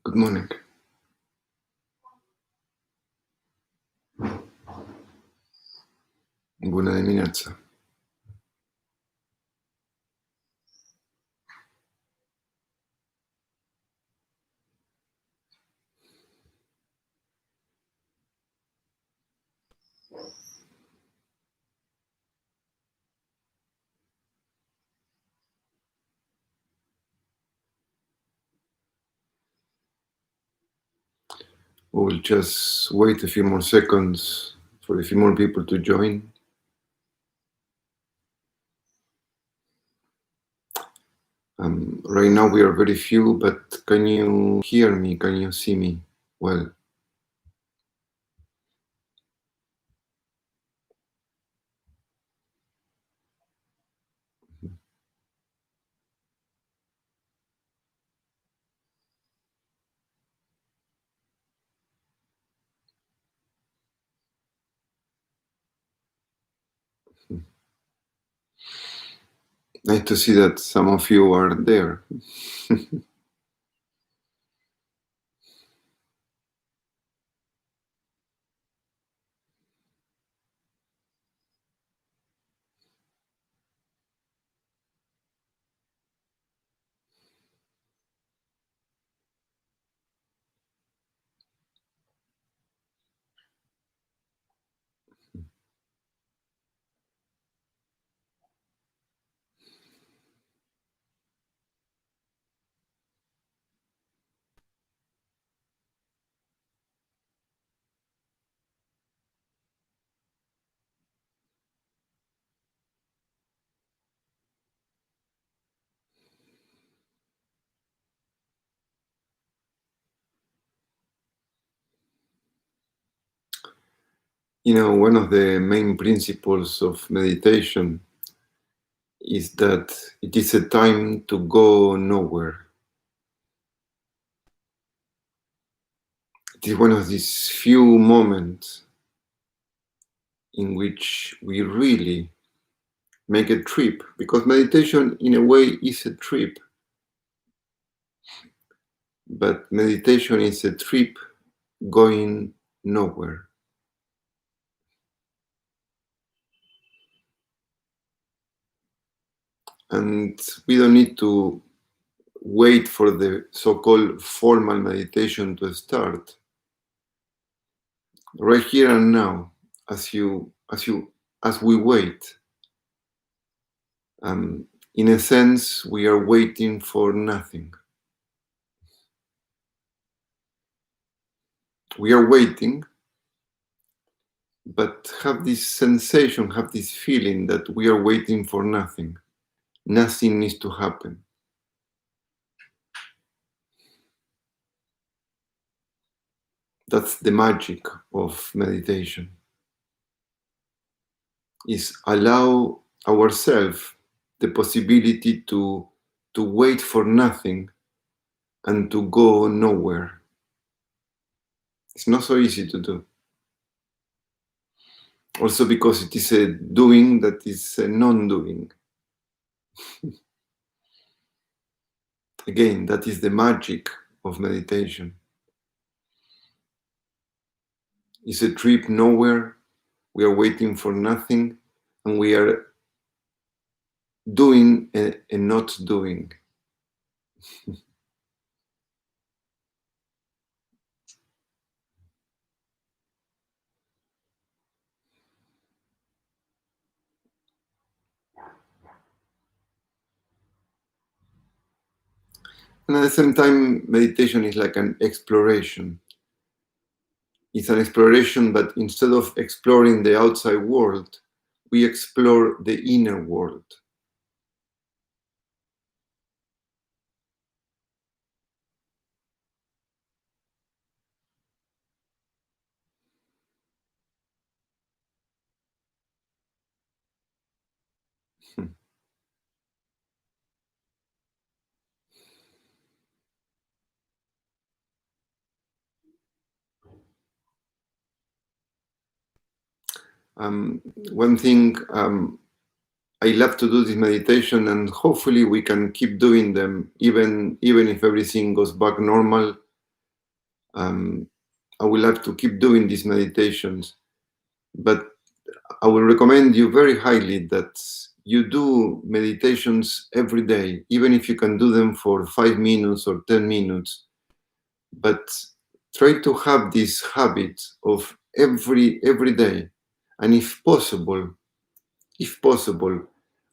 Good morning. Bună dimineața. We will just wait a few more seconds for a few more people to join. Right now we are very few, but can you hear me? Can you see me well? Nice to see that some of you are there. You know, one of the main principles of meditation is that it is a time to go nowhere. It is one of these few moments in which we really make a trip, because meditation in a way is a trip, but meditation is a trip going nowhere. And we don't need to wait for the so-called formal meditation to start. Right here and now, as we wait, in a sense, we are waiting for nothing. We are waiting, but have this sensation, have this feeling that we are waiting for nothing. Nothing needs to happen. That's the magic of meditation, is allow ourselves the possibility to wait for nothing and to go nowhere. It's not so easy to do. Also because it is a doing that is a non-doing. Again, that is the magic of meditation. It's a trip nowhere. We are waiting for nothing, and we are doing and not doing. And at the same time, meditation is like an exploration. It's an exploration, but instead of exploring the outside world, we explore the inner world. one thing, I love to do this meditation, and hopefully we can keep doing them even if everything goes back normal. I will have to keep doing these meditations, but I will recommend you very highly that you do meditations every day, even if you can do them for 5 minutes or 10 minutes. But try to have this habit of every day, and if possible,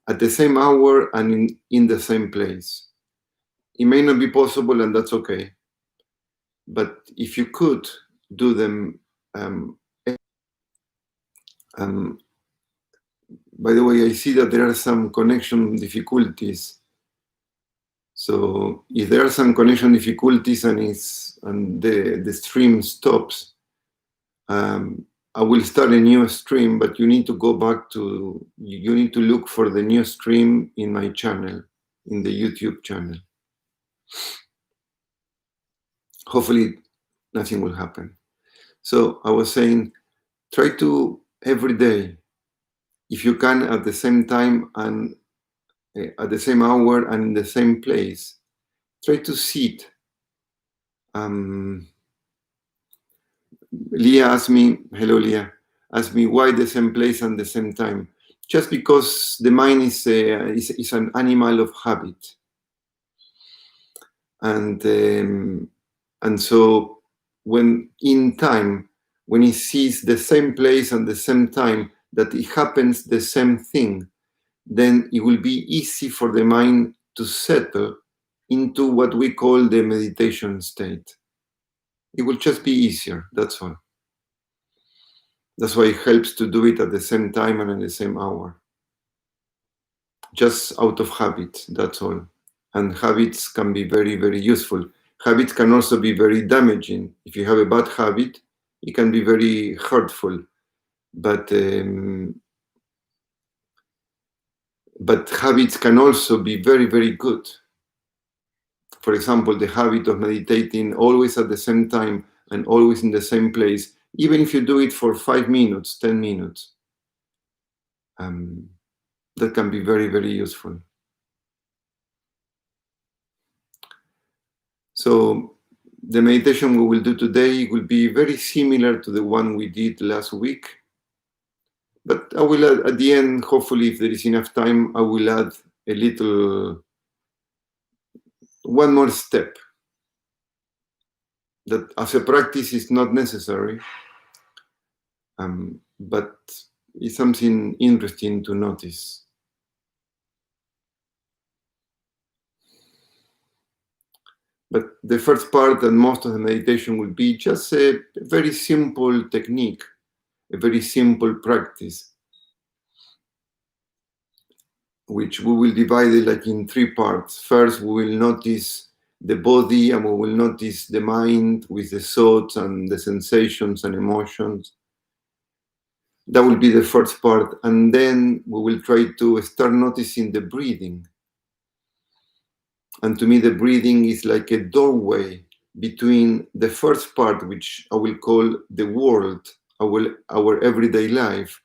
at the same hour and in the same place. It may not be possible, and that's okay. But if you could do them, by the way, I see that there are some connection difficulties. So if there are some connection difficulties and the stream stops, I will start a new stream, but you need to go back to, you need to look for the new stream in my channel, in the YouTube channel. Hopefully nothing will happen. So I was saying, try to every day, if you can, at the same time and at the same hour and in the same place, try to sit. Leah asked me, hello Leah, asked me why the same place and the same time. Just because the mind is an animal of habit. And so when in time, when it sees the same place and the same time, that it happens the same thing, then it will be easy for the mind to settle into what we call the meditation state. It will just be easier, that's all. That's why it helps to do it at the same time and at the same hour. Just out of habit, that's all. And habits can be very, very useful. Habits can also be very damaging. If you have a bad habit, it can be very hurtful. But habits can also be very, very good. For example, the habit of meditating always at the same time and always in the same place, even if you do it for 5 minutes, 10 minutes, that can be very, very useful. So the meditation we will do today will be very similar to the one we did last week. But I will add, at the end, hopefully, if there is enough time, I will add a little, one more step that as a practice is not necessary, but it's something interesting to notice. But the first part and most of the meditation will be just a very simple technique, a very simple practice, which we will divide it like in 3 parts. First, we will notice the body and we will notice the mind with the thoughts and the sensations and emotions. That will be the first part. And then we will try to start noticing the breathing. And to me, the breathing is like a doorway between the first part, which I will call the world, our everyday life.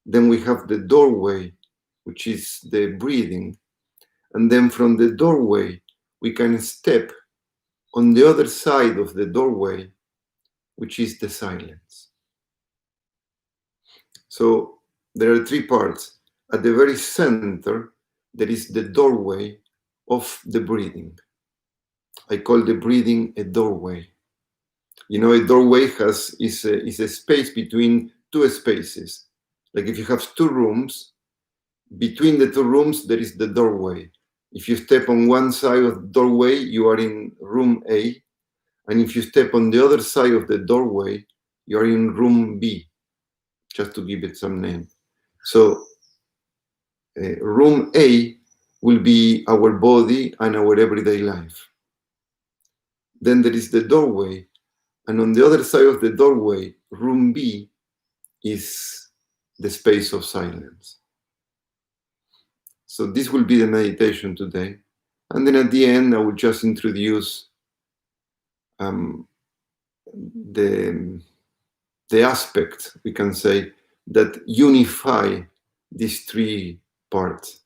Then we have the doorway, which is the breathing. And then from the doorway, we can step on the other side of the doorway, which is the silence. So there are 3 parts. At the very center, there is the doorway of the breathing. I call the breathing a doorway. You know, a doorway is a space between 2 spaces. Like if you have 2 rooms, between the 2 rooms, there is the doorway. If you step on one side of the doorway, you are in room A. And if you step on the other side of the doorway, you are in room B, just to give it some name. So room A will be our body and our everyday life. Then there is the doorway. And on the other side of the doorway, room B is the space of silence. So this will be the meditation today. And then at the end, I will just introduce the aspect, we can say, that unify these three parts,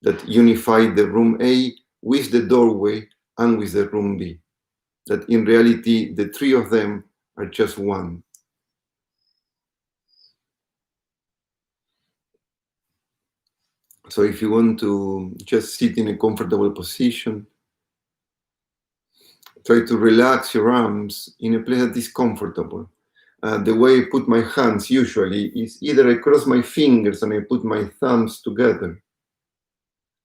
that unify the room A with the doorway and with the room B. That in reality, the three of them are just one. So if you want to just sit in a comfortable position, try to relax your arms in a place that is comfortable. The way I put my hands usually is either I cross my fingers and I put my thumbs together.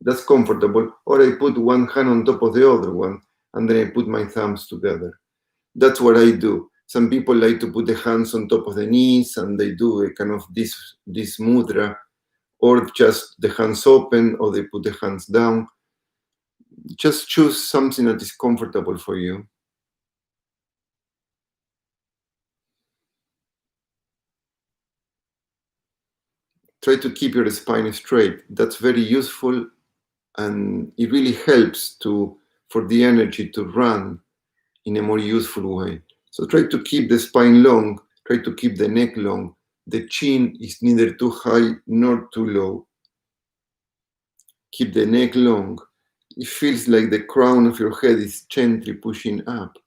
That's comfortable. Or I put one hand on top of the other one and then I put my thumbs together. That's what I do. Some people like to put the hands on top of the knees and they do a kind of this mudra, or just the hands open, or they put the hands down. Just choose something that is comfortable for you. Try to keep your spine straight. That's very useful, and it really helps for the energy to run in a more useful way. So try to keep the spine long, try to keep the neck long. The chin is neither too high nor too low. Keep the neck long. It feels like the crown of your head is gently pushing up.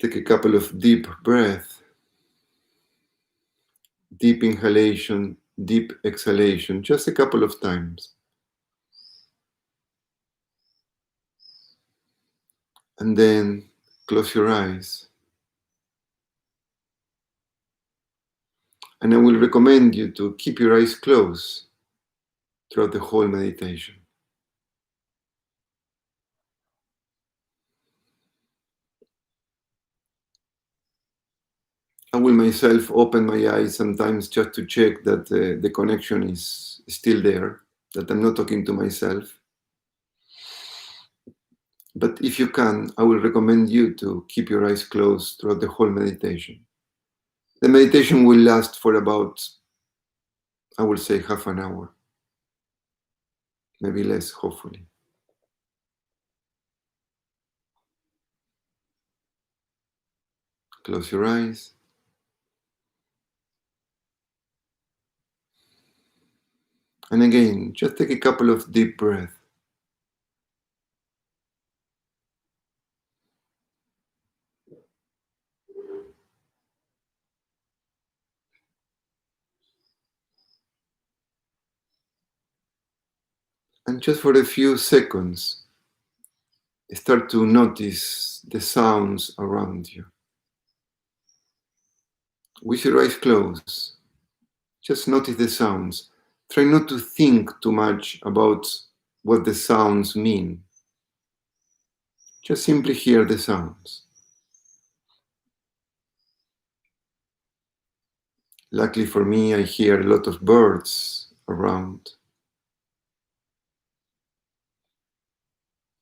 Take a couple of deep breaths. Deep inhalation, deep exhalation, just a couple of times. And then close your eyes. And I will recommend you to keep your eyes closed throughout the whole meditation. I will myself open my eyes sometimes just to check that the connection is still there, that I'm not talking to myself. But if you can, I will recommend you to keep your eyes closed throughout the whole meditation. The meditation will last for about, I will say, half an hour. Maybe less, hopefully. Close your eyes. And again, just take a couple of deep breaths. And just for a few seconds, start to notice the sounds around you. With your eyes closed, just notice the sounds. Try not to think too much about what the sounds mean. Just simply hear the sounds. Luckily for me, I hear a lot of birds around.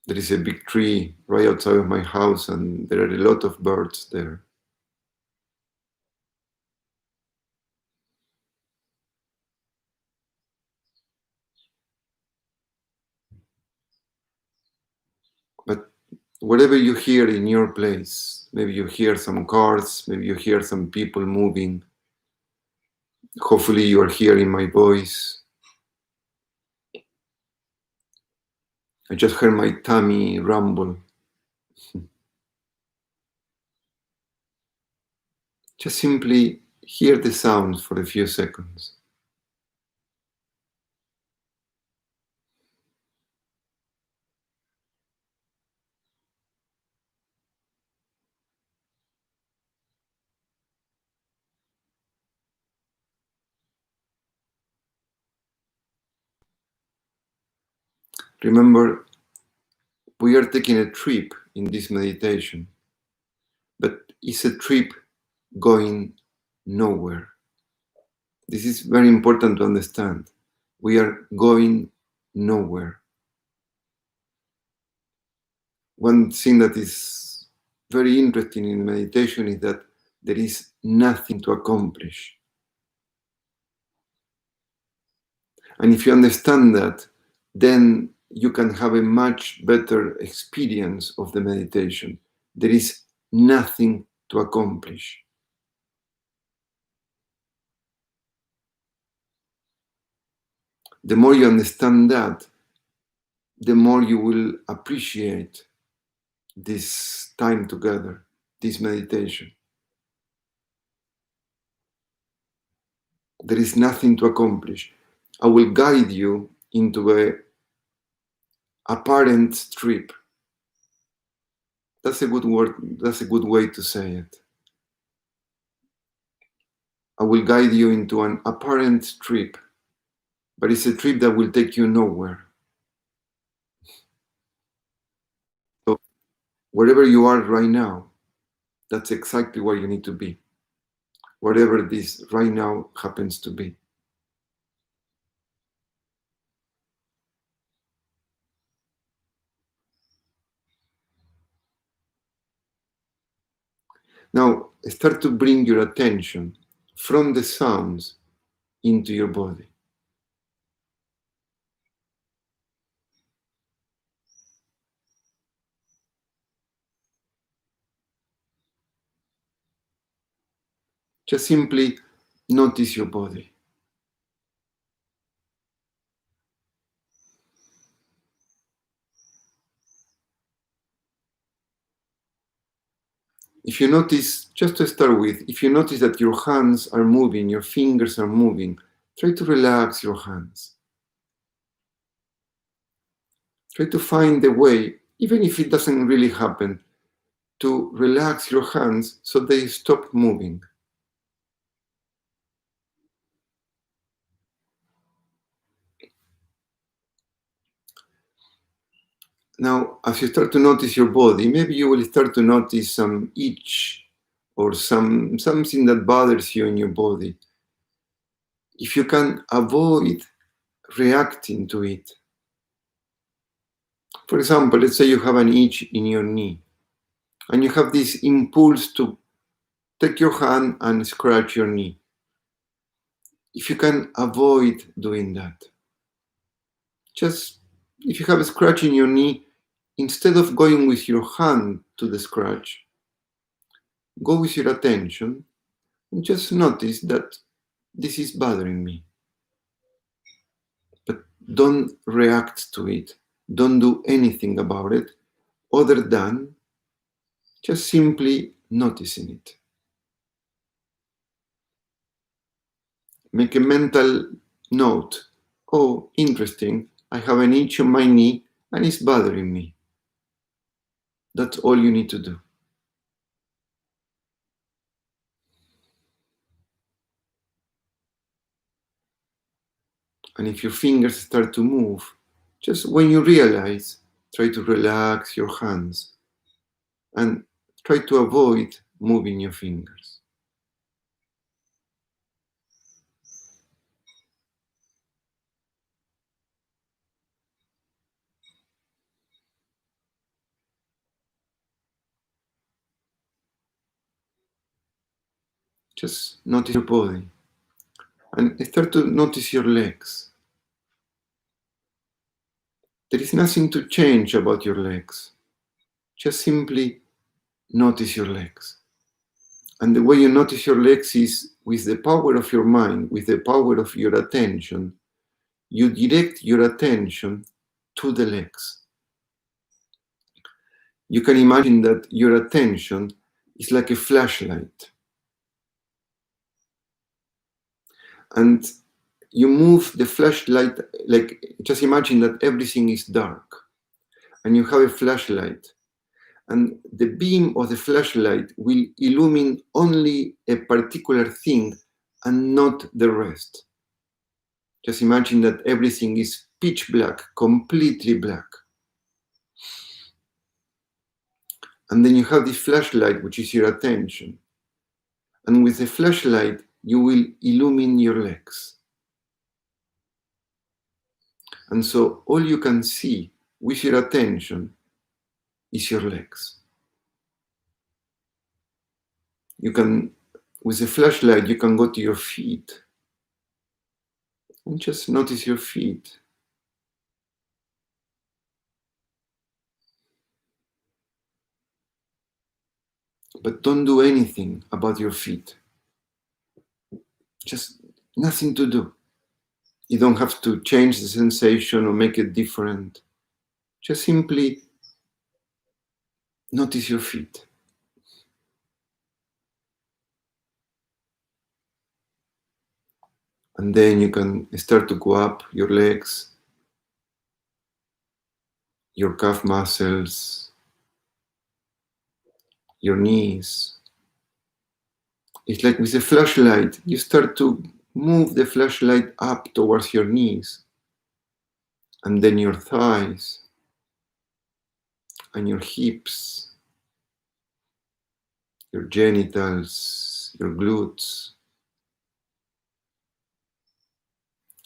There is a big tree right outside of my house, and there are a lot of birds there. But whatever you hear in your place, maybe you hear some cars, maybe you hear some people moving. Hopefully you are hearing my voice. I just heard my tummy rumble. Just simply hear the sounds for a few seconds. Remember, we are taking a trip in this meditation, but it's a trip going nowhere. This is very important to understand. We are going nowhere. One thing that is very interesting in meditation is that there is nothing to accomplish. And if you understand that, then you can have a much better experience of the meditation. There is nothing to accomplish. The more you understand that, the more you will appreciate this time together, this meditation. There is nothing to accomplish. I will guide you into a apparent trip. That's a good word. That's a good way to say it. I will guide you into an apparent trip, but it's a trip that will take you nowhere. So wherever you are right now, that's exactly where you need to be. Whatever this right now happens to be. Now, start to bring your attention from the sounds into your body. Just simply notice your body. If you notice, just to start with, if you notice that your hands are moving, your fingers are moving, try to relax your hands. Try to find a way, even if it doesn't really happen, to relax your hands so they stop moving. Now, as you start to notice your body, maybe you will start to notice some itch or something that bothers you in your body. If you can avoid reacting to it. For example, let's say you have an itch in your knee and you have this impulse to take your hand and scratch your knee. If you can avoid doing that, just if you have a scratch in your knee, instead of going with your hand to the scratch, go with your attention and just notice that this is bothering me. But don't react to it. Don't do anything about it other than just simply noticing it. Make a mental note. Oh, interesting. I have an itch on my knee and it's bothering me. That's all you need to do. And if your fingers start to move, just when you realize, try to relax your hands and try to avoid moving your fingers. Just notice your body and start to notice your legs. There is nothing to change about your legs. Just simply notice your legs. And the way you notice your legs is with the power of your mind, with the power of your attention. You direct your attention to the legs. You can imagine that your attention is like a flashlight. And you move the flashlight, like just imagine that everything is dark and you have a flashlight. And the beam of the flashlight will illumine only a particular thing and not the rest. Just imagine that everything is pitch black, completely black. And then you have this flashlight, which is your attention. And with the flashlight, you will illumine your legs. And so all you can see with your attention is your legs. You can, with the flashlight, you can go to your feet and just notice your feet. But don't do anything about your feet. Just nothing to do. You don't have to change the sensation or make it different. Just simply notice your feet. And then you can start to go up your legs, your calf muscles, your knees. It's like with a flashlight, you start to move the flashlight up towards your knees, and then your thighs, and your hips, your genitals, your glutes.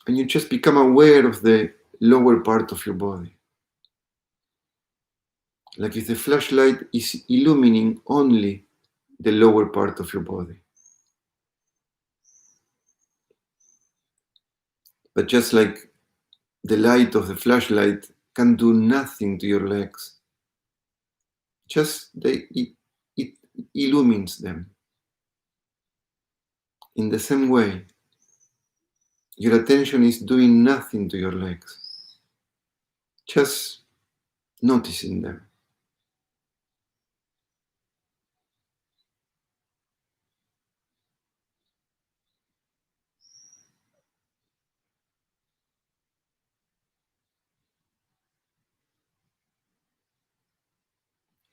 And you just become aware of the lower part of your body. Like if the flashlight is illumining only the lower part of your body. But just like the light of the flashlight can do nothing to your legs, just it illumines them. In the same way, your attention is doing nothing to your legs, just noticing them.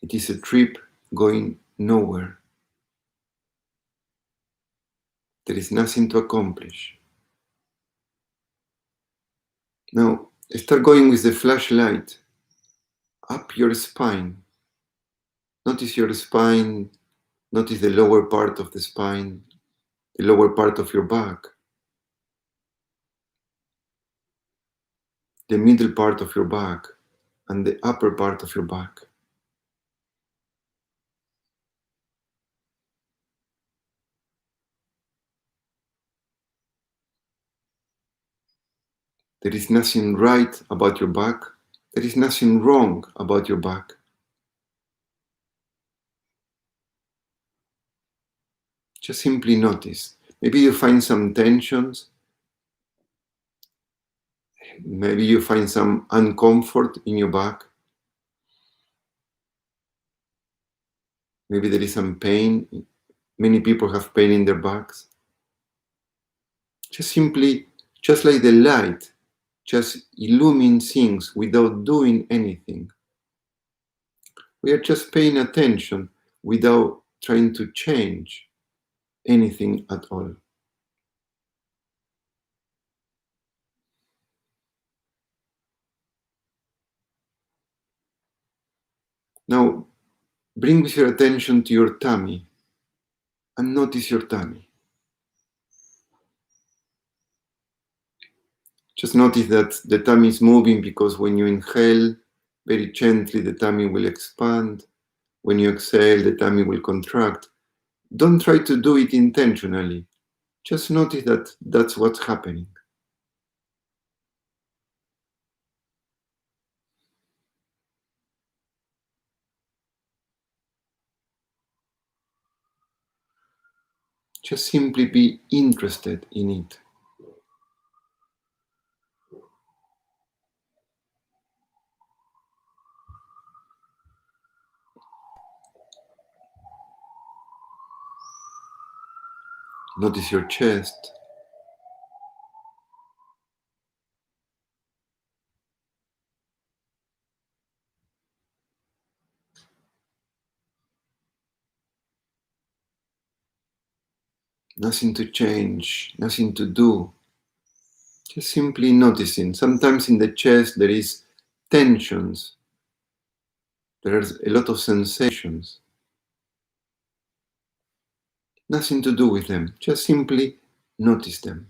It is a trip going nowhere. There is nothing to accomplish. Now, start going with the flashlight up your spine. Notice your spine, notice the lower part of the spine, the lower part of your back, the middle part of your back, and the upper part of your back. There is nothing right about your back. There is nothing wrong about your back. Just simply notice. Maybe you find some tensions. Maybe you find some uncomfort in your back. Maybe there is some pain. Many people have pain in their backs. Just simply, just like the light, just illumine things without doing anything. We are just paying attention without trying to change anything at all. Now, bring with your attention to your tummy and notice your tummy. Just notice that the tummy is moving because when you inhale, very gently the tummy will expand. When you exhale, the tummy will contract. Don't try to do it intentionally. Just notice that that's what's happening. Just simply be interested in it. Notice your chest. Nothing to change, nothing to do. Just simply noticing. Sometimes in the chest there is tensions. There's a lot of sensations. Nothing to do with them. Just simply notice them.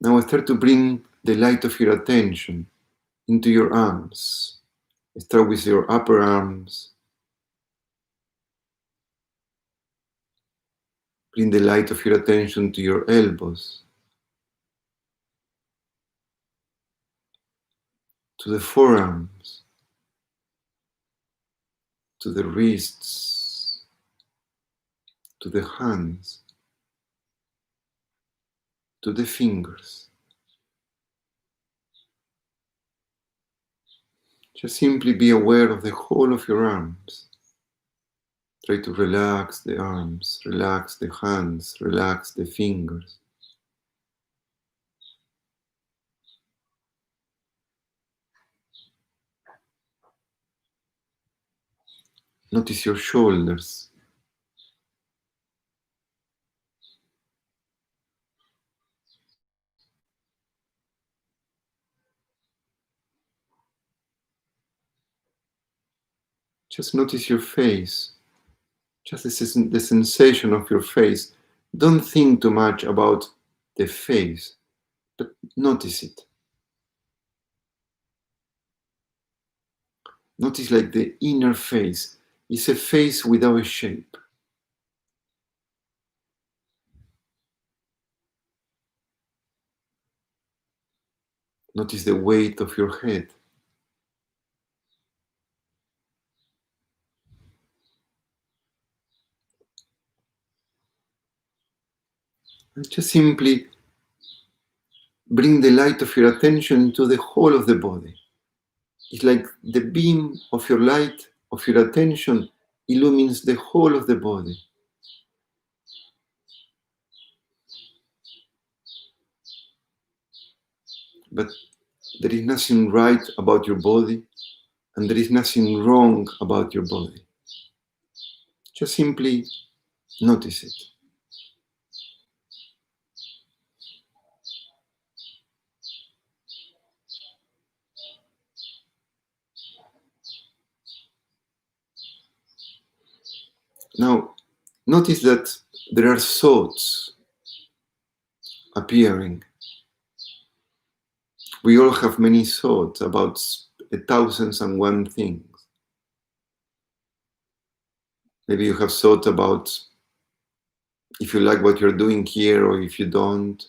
Now start to bring the light of your attention into your arms. Start with your upper arms. Bring the light of your attention to your elbows. to the forearms, to the wrists, to the hands, to the fingers. Just simply be aware of the whole of your arms. Try to relax the arms, relax the hands, relax the fingers. Notice your shoulders. Just notice your face. Just the sensation of your face. Don't think too much about the face, but notice it. Notice like the inner face is a face without a shape. Notice the weight of your head. And just simply bring the light of your attention to the whole of the body. It's like the beam of your light, of your attention, illumines the whole of the body. But there is nothing right about your body, and there is nothing wrong about your body. Just simply notice it. Now, notice that there are thoughts appearing. We all have many thoughts about 1,001 things. Maybe you have thought about if you like what you're doing here or if you don't.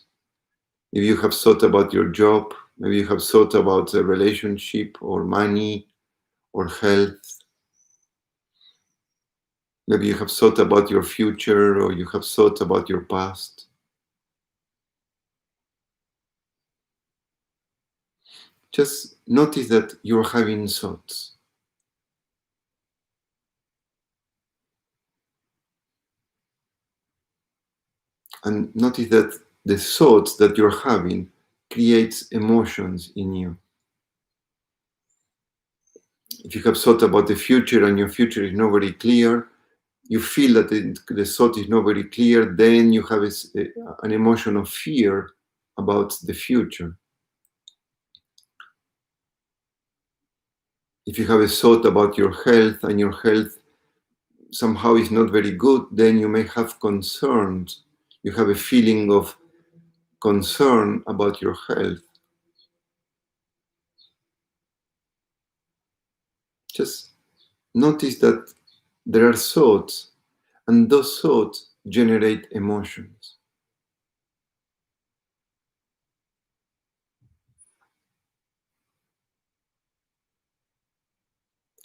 Maybe you have thought about your job. Maybe you have thought about a relationship or money or health. Maybe you have thought about your future or you have thought about your past. Just notice that you're having thoughts. And notice that the thoughts that you're having creates emotions in you. If you have thought about the future and your future is not very clear, you feel that the thought is not very clear, then you have an emotion of fear about the future. If you have a thought about your health and your health somehow is not very good, then you may have concerns. You have a feeling of concern about your health. Just notice that there are thoughts, and those thoughts generate emotions.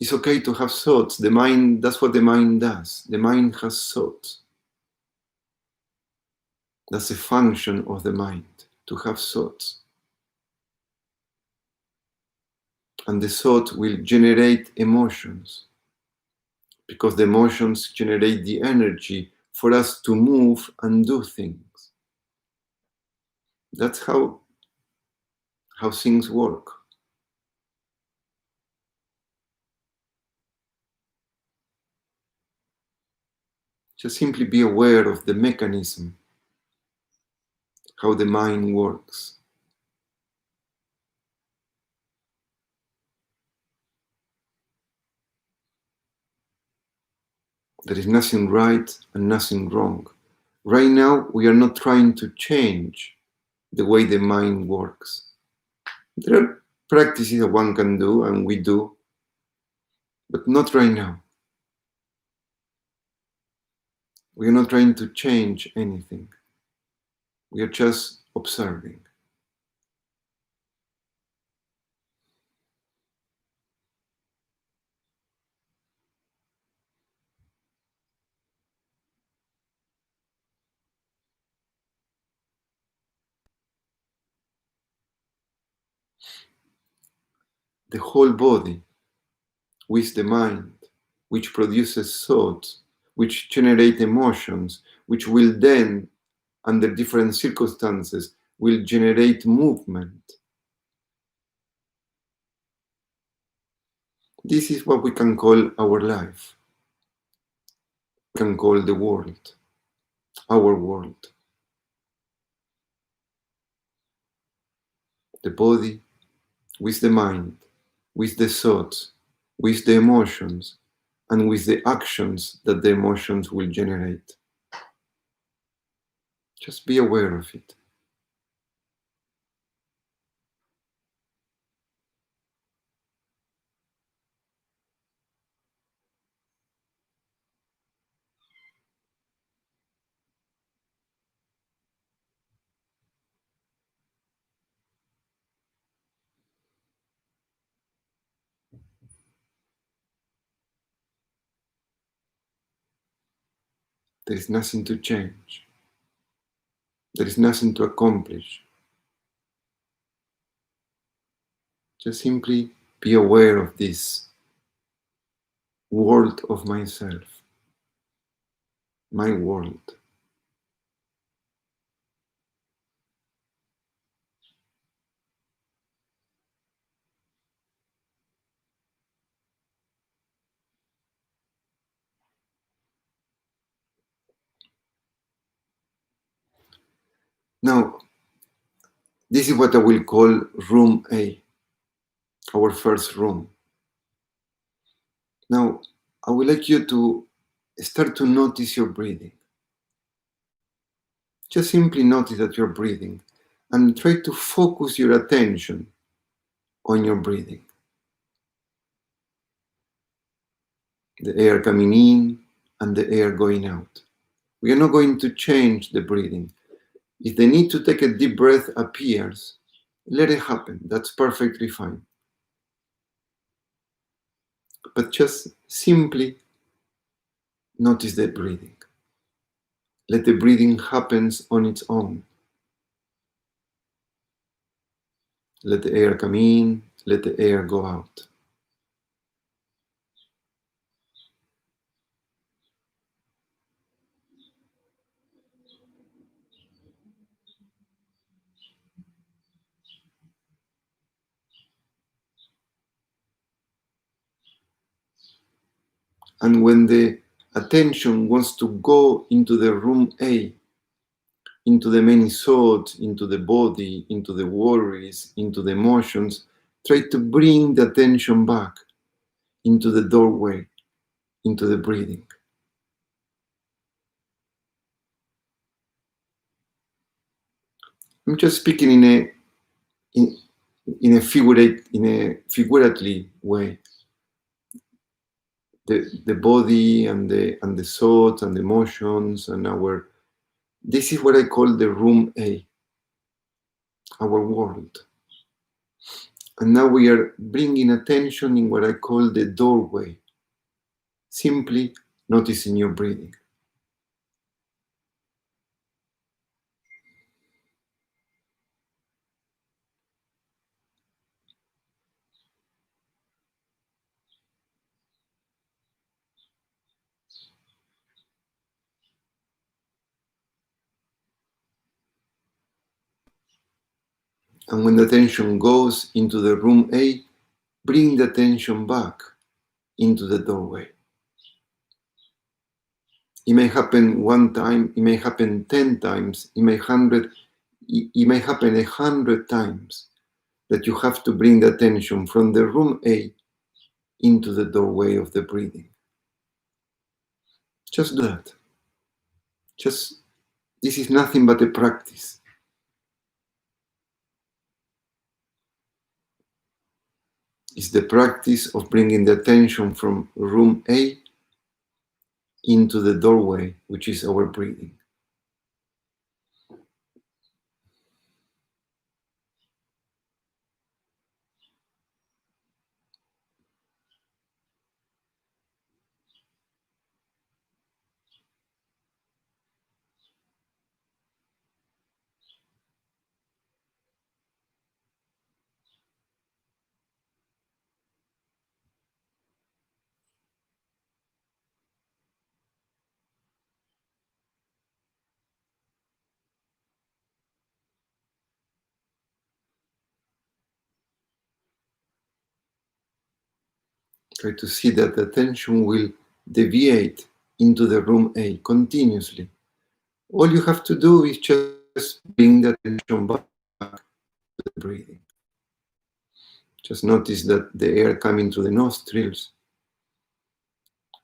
It's okay to have thoughts. The mind, that's what the mind does. The mind has thoughts. That's a function of the mind, to have thoughts. And the thought will generate emotions, because the emotions generate the energy for us to move and do things. That's how things work. Just simply be aware of the mechanism, how the mind works. There is nothing right and nothing wrong. Right now, we are not trying to change the way the mind works. There are practices that one can do, and we do, but not right now. We are not trying to change anything. We are just observing. the whole body with the mind, which produces thoughts, which generate emotions, which will then, under different circumstances, will generate movement. This is what we can call our life. We can call the world, our world. The body with the mind, with the thoughts, with the emotions, and with the actions that the emotions will generate. Just be aware of it. There is nothing to change. There is nothing to accomplish. Just simply be aware of this world of myself, my world. Now, this is what I will call room A, our first room. Now, I would like you to start to notice your breathing. Just simply notice that you're breathing and try to focus your attention on your breathing. The air coming in and the air going out. We are not going to change the breathing. If the need to take a deep breath appears, let it happen. That's perfectly fine. But just simply notice the breathing. Let the breathing happen on its own. Let the air come in, let the air go out. And when the attention wants to go into the room A, into the many thoughts, into the body, into the worries, into the emotions, try to bring the attention back into the doorway, into the breathing. I'm just speaking in a figuratively way. The body and the thoughts and the emotions and this is what I call the room A, our world. And now we are bringing attention in what I call the doorway, simply noticing your breathing. And when the attention goes into the room A, bring the attention back into the doorway. It may happen one time, it may happen 10 times, it may happen 100 times that you have to bring the attention from the room A into the doorway of the breathing. Just do that. This is nothing but a practice. It's the practice of bringing the attention from room A into the doorway, which is our breathing. Try to see that the attention will deviate into the room A continuously. All you have to do is just bring the attention back to the breathing. Just notice that the air coming through the nostrils,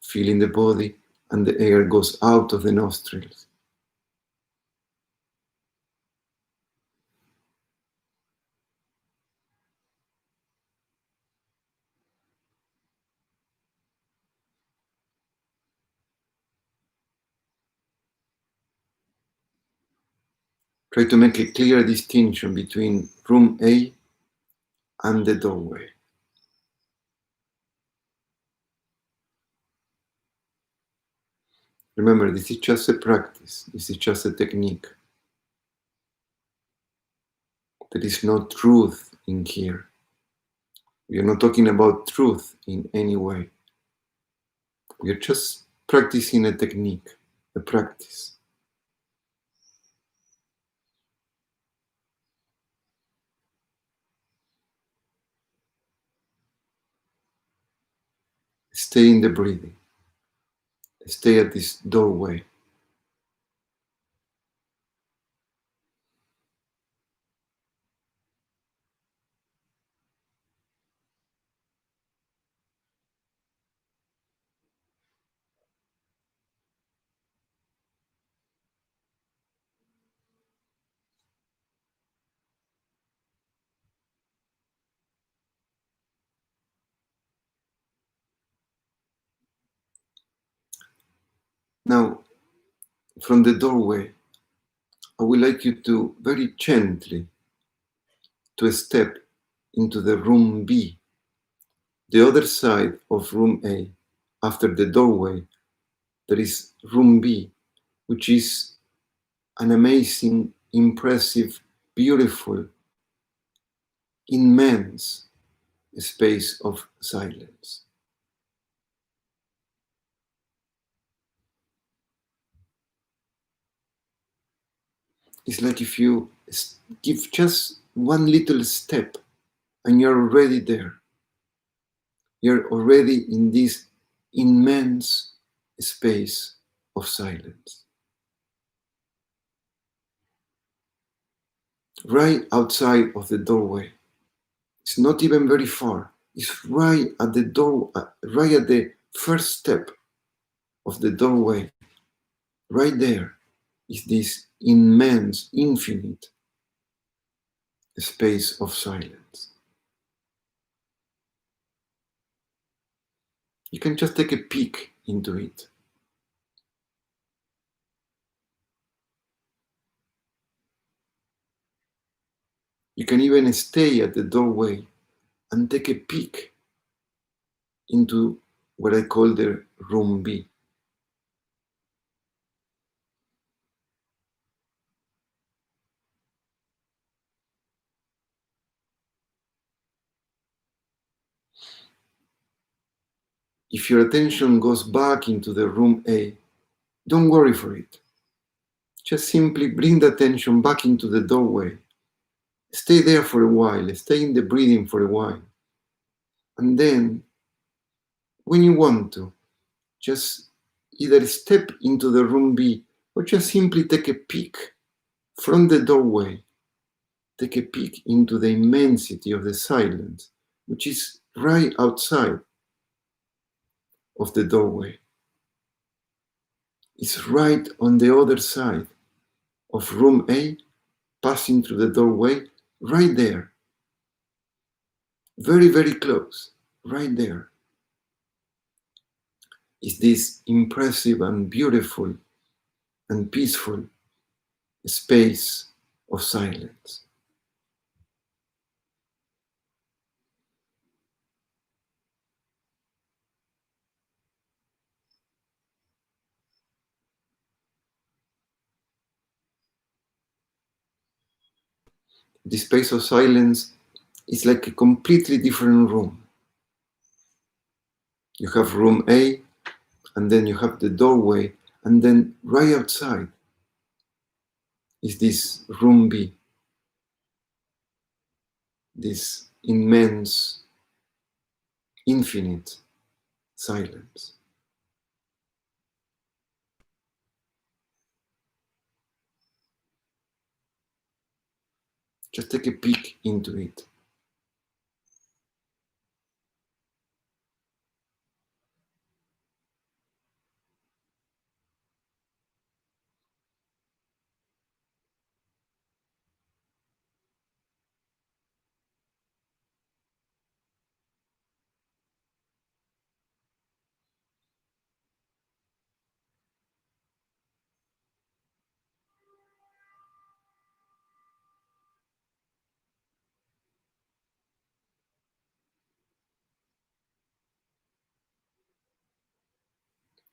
feeling the body, and the air goes out of the nostrils. Try to make a clear distinction between room A and the doorway. Remember, this is just a practice. This is just a technique. There is no truth in here. We are not talking about truth in any way. We are just practicing a technique, a practice. Stay in the breathing. Stay at this doorway. Now, from the doorway, I would like you to very gently to step into the room B, the other side of room A. After the doorway, there is room B, which is an amazing, impressive, beautiful, immense space of silence. It's like if you give just one little step and you're already there. You're already in this immense space of silence. Right outside of the doorway. It's not even very far. It's right at the door, right at the first step of the doorway. Right there is this immense, infinite space of silence. You can just take a peek into it. You can even stay at the doorway and take a peek into what I call the room B. If your attention goes back into the room A, don't worry for it. Just simply bring the attention back into the doorway. Stay there for a while, stay in the breathing for a while. And then, when you want to, just either step into the room B or just simply take a peek from the doorway. Take a peek into the immensity of the silence, which is right outside of the doorway. It's right on the other side of room A, passing through the doorway, right there. Very, very close, right there. Is this impressive and beautiful and peaceful space of silence. This space of silence is like a completely different room. You have room A, and then you have the doorway, and then right outside is this room B, this immense, infinite silence. Just take a peek into it.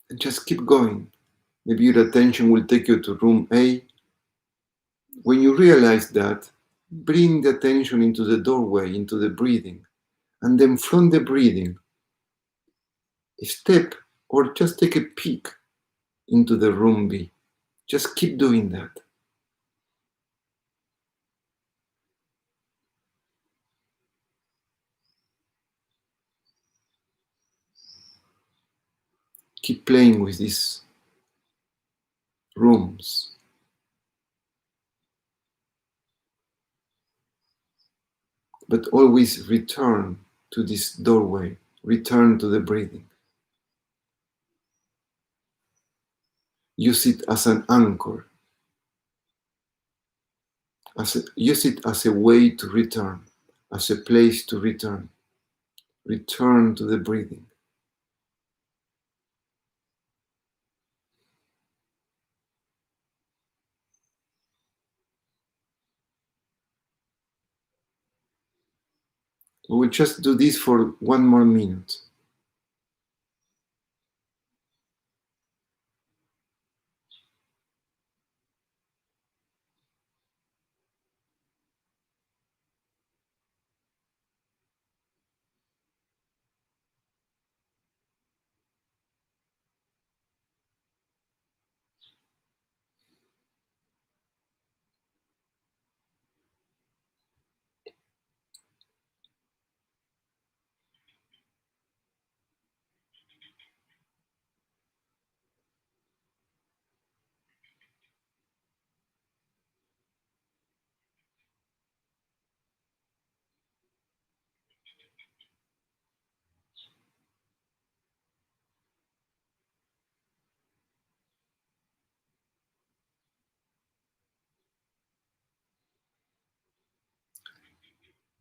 And just keep going. Maybe your attention will take you to room A. When you realize that, bring the attention into the doorway, into the breathing. And then from the breathing, step or just take a peek into the room B. Just keep doing that. Keep playing with these rooms. But always return to this doorway, return to the breathing. Use it as an anchor. Use it as a way to return, as a place to return. Return to the breathing. We will just do this for 1 more minute.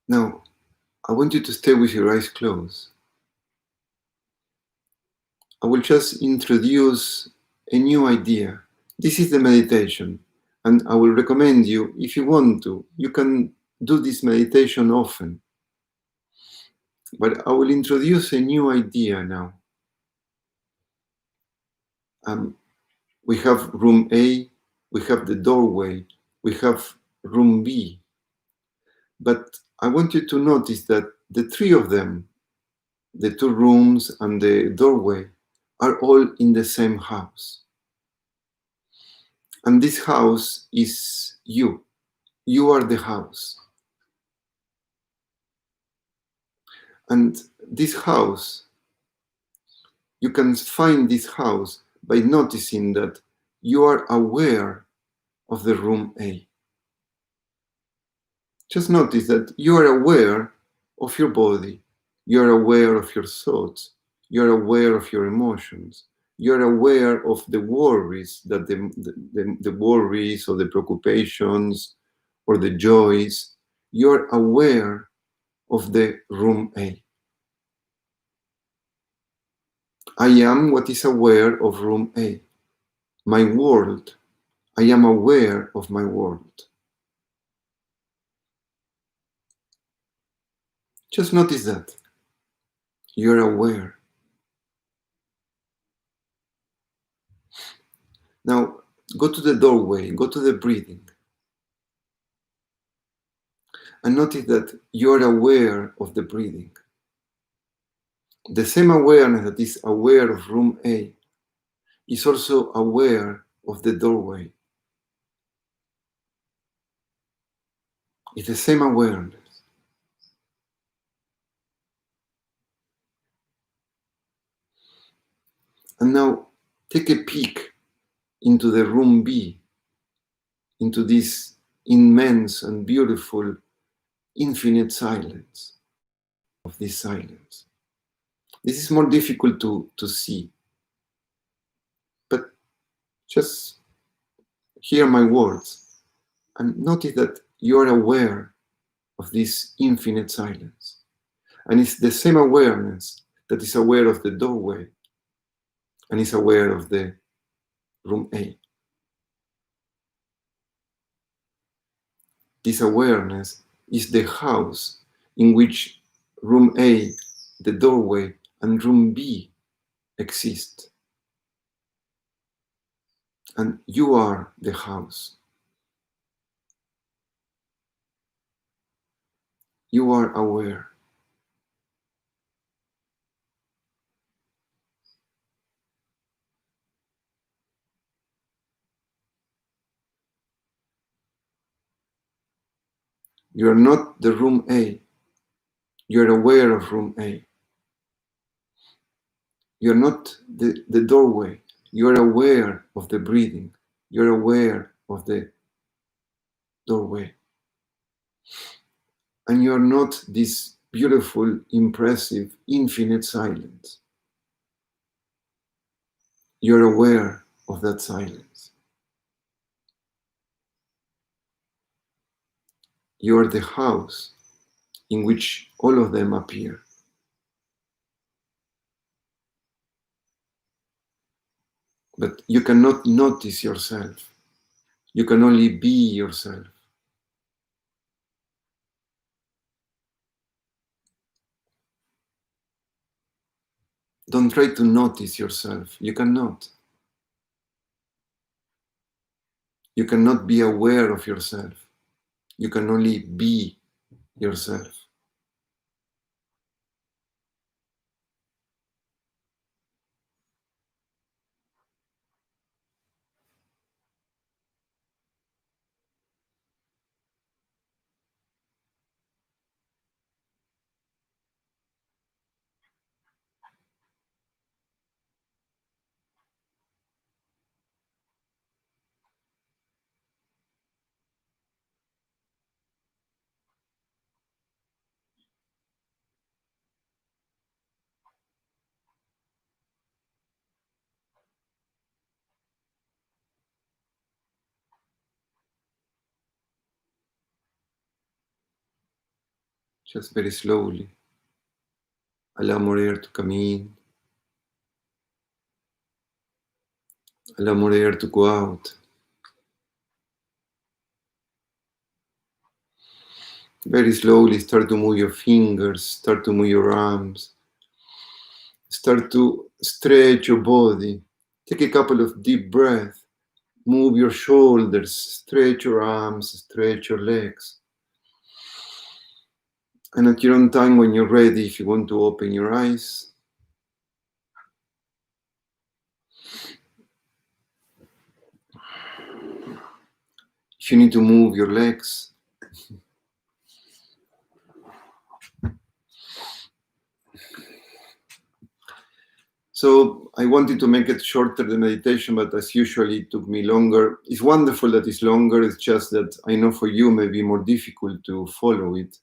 Now, I want you to stay with your eyes closed. I will just introduce a new idea. This is the meditation, and I will recommend you, if you want to, you can do this meditation often. But I will introduce a new idea now. We have room A, we have the doorway, we have room B. But I want you to notice that the three of them, the 2 rooms and the doorway, are all in the same house. And this house is you. You are the house. And this house, you can find this house by noticing that you are aware of the room A. Just notice that you are aware of your body, you're aware of your thoughts, you're aware of your emotions, you're aware of the worries, that the worries or the preoccupations or the joys, you're aware of the room A. I am what is aware of room A. My world, I am aware of my world. Just notice that. You're aware. Now, go to the doorway, go to the breathing. And notice that you're aware of the breathing. The same awareness that is aware of room A is also aware of the doorway. It's the same awareness. take a peek into the room B, into this immense and beautiful infinite silence of this silence. This is more difficult to see, but just hear my words and notice that you are aware of this infinite silence. And it's the same awareness that is aware of the doorway and is aware of the room A. This awareness is the house in which room A, the doorway, and room B exist. And you are the house. You are aware. You are not the room A. You are aware of room A. You are not the doorway. You are aware of the breathing. You are aware of the doorway. And you are not this beautiful, impressive, infinite silence. You are aware of that silence. You are the house in which all of them appear. But you cannot notice yourself. You can only be yourself. Don't try to notice yourself. You cannot. You cannot be aware of yourself. You can only be yourself. Just very slowly. Allow more air to come in. Allow more air to go out. Very slowly start to move your fingers, start to move your arms. Start to stretch your body. Take a couple of deep breaths. Move your shoulders, stretch your arms, stretch your legs. And at your own time, when you're ready, if you want to open your eyes, if you need to move your legs, so I wanted to make it shorter, the meditation, but as usual, it took me longer. It's wonderful that it's longer. It's just that I know for you may be more difficult to follow it.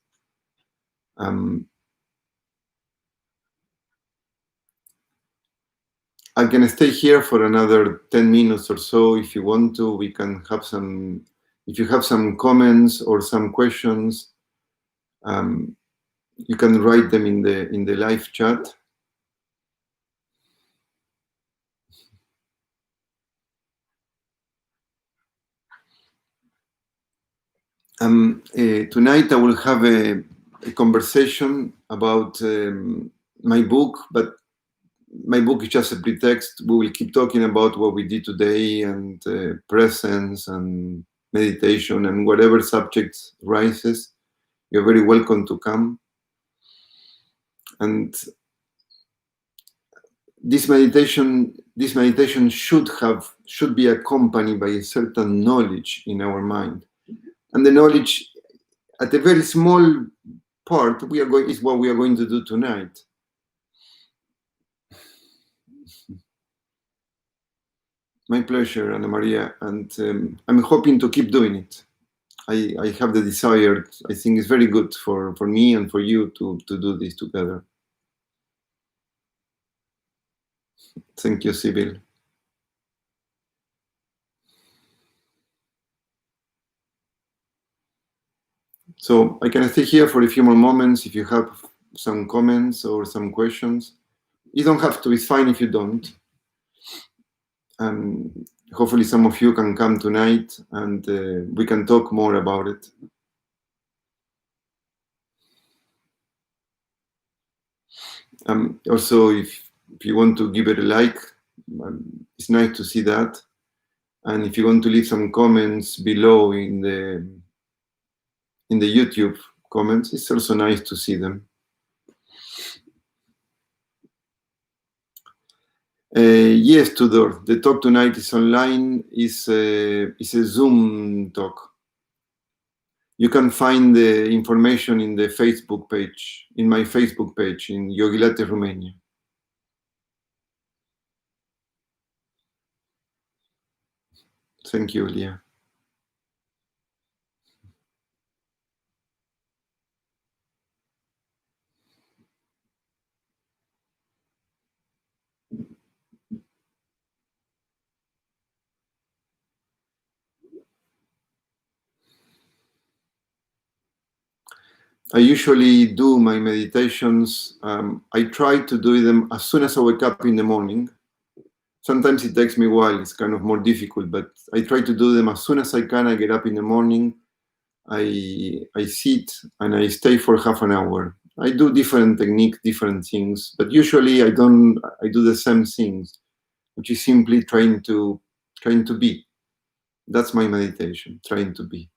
I can stay here for another 10 minutes or so if you want to. We can have some, if you have some comments or some questions, you can write them in the live chat. Tonight I will have a conversation about my book, but my book is just a pretext. We will keep talking about what we did today and presence and meditation and whatever subject rises. You're very welcome to come. And this meditation should be accompanied by a certain knowledge in our mind. And the knowledge at a very small part is what we are going to do tonight. My pleasure, Ana Maria, and I'm hoping to keep doing it. I have the desire. I think it's very good for me and for you to do this together. Thank you, Sibyl. So I can stay here for a few more moments if you have some comments or some questions. You don't have to, it's fine if you don't. Hopefully some of you can come tonight and we can talk more about it. Also, if you want to give it a like, it's nice to see that. And if you want to leave some comments below in the YouTube comments, it's also nice to see them. Yes, Tudor, the talk tonight is online, is a Zoom talk. You can find the information in the Facebook page, in my Facebook page, in Yogilate Romania. Thank you, Leah. I usually do my meditations. I try to do them as soon as I wake up in the morning. Sometimes it takes me a while. It's kind of more difficult, but I try to do them as soon as I can. I get up in the morning. I sit and I stay for half an hour. I do different techniques, different things, but usually I do the same things, which is simply trying to be. That's my meditation, trying to be.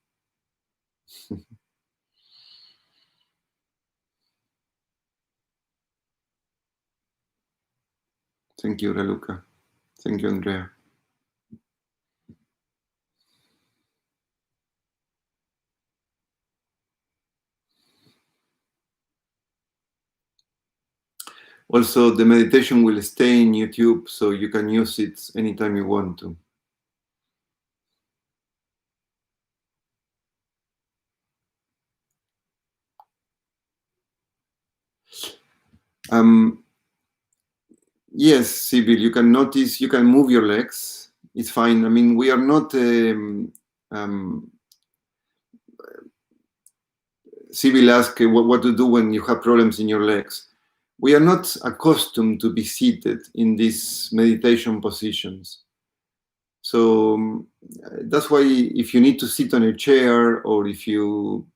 Thank you, Raluca. Thank you, Andrea. Also, the meditation will stay in YouTube, so you can use it anytime you want to. Yes, Sibyl, you can notice, you can move your legs. It's fine. I mean, we are not... Sibyl asked what to do when you have problems in your legs. We are not accustomed to be seated in these meditation positions. So that's why if you need to sit on a chair or if you...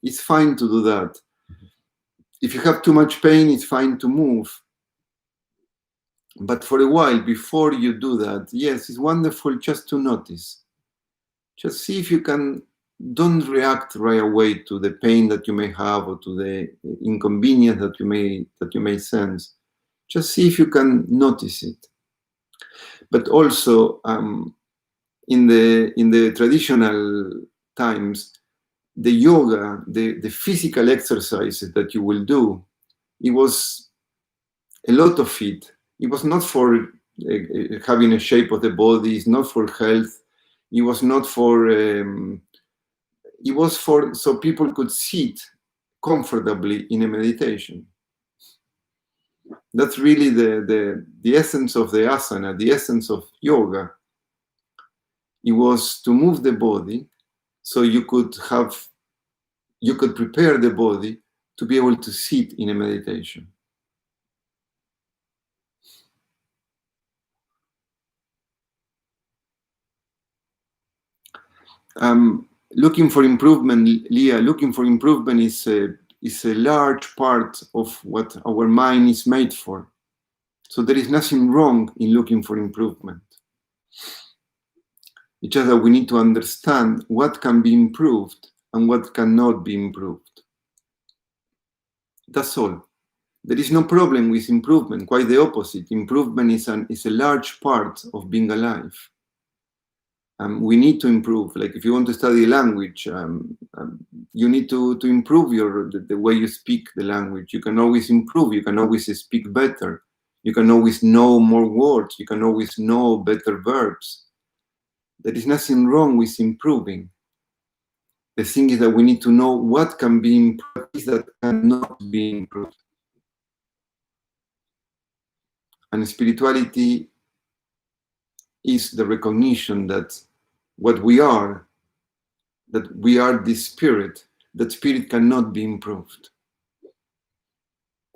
it's fine to do that. If you have too much pain, it's fine to move. But for a while, before you do that, yes, it's wonderful just to notice. Just see if you can, don't react right away to the pain that you may have or to the inconvenience that you may sense. Just see if you can notice it. But also, in the traditional times, the yoga, the physical exercises that you will do, it was a lot of it. It was not for having a shape of the body. It's not for health. It was not for. It was for so people could sit comfortably in a meditation. That's really the essence of the asana, the essence of yoga. It was to move the body so you could prepare the body to be able to sit in a meditation. Looking for improvement, Leah, looking for improvement is a large part of what our mind is made for. So there is nothing wrong in looking for improvement. It's just that we need to understand what can be improved and what cannot be improved. That's all. There is no problem with improvement, quite the opposite. Improvement is a large part of being alive. We need to improve. Like if you want to study a language, you need to improve the way you speak the language. You can always improve. You can always speak better. You can always know more words. You can always know better verbs. There is nothing wrong with improving. The thing is that we need to know what can be improved, that cannot be improved. And spirituality is the recognition that what we are, that we are this spirit, that spirit cannot be improved.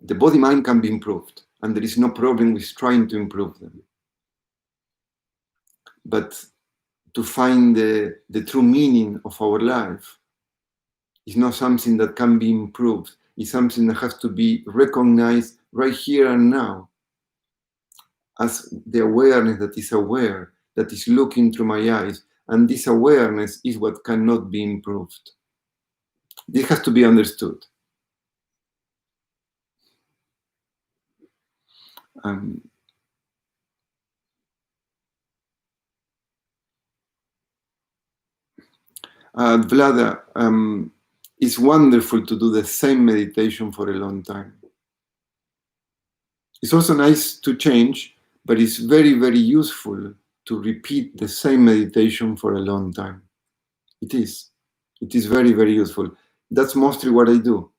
The body-mind can be improved, and there is no problem with trying to improve them. But to find the true meaning of our life is not something that can be improved. It's something that has to be recognized right here and now as the awareness that is aware, that is looking through my eyes. And this awareness is what cannot be improved. This has to be understood. Vlada, it's wonderful to do the same meditation for a long time. It's also nice to change, but it's very, very useful to repeat the same meditation for a long time. It is. It is very, very useful. That's mostly what I do.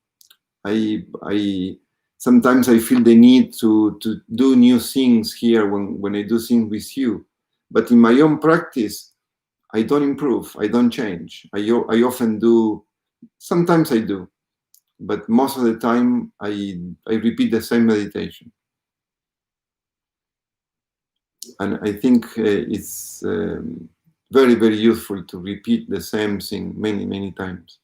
Sometimes I feel the need to do new things here when I do things with you. But in my own practice, I don't improve. I don't change. I often do. Sometimes I do. But most of the time, I repeat the same meditation. And I think it's very, very useful to repeat the same thing many, many times.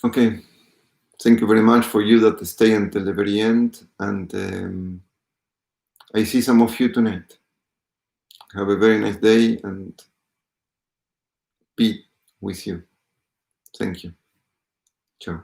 Okay. Thank you very much for you that stay until the very end. And I see some of you tonight. Have a very nice day and be with you. Thank you. Ciao.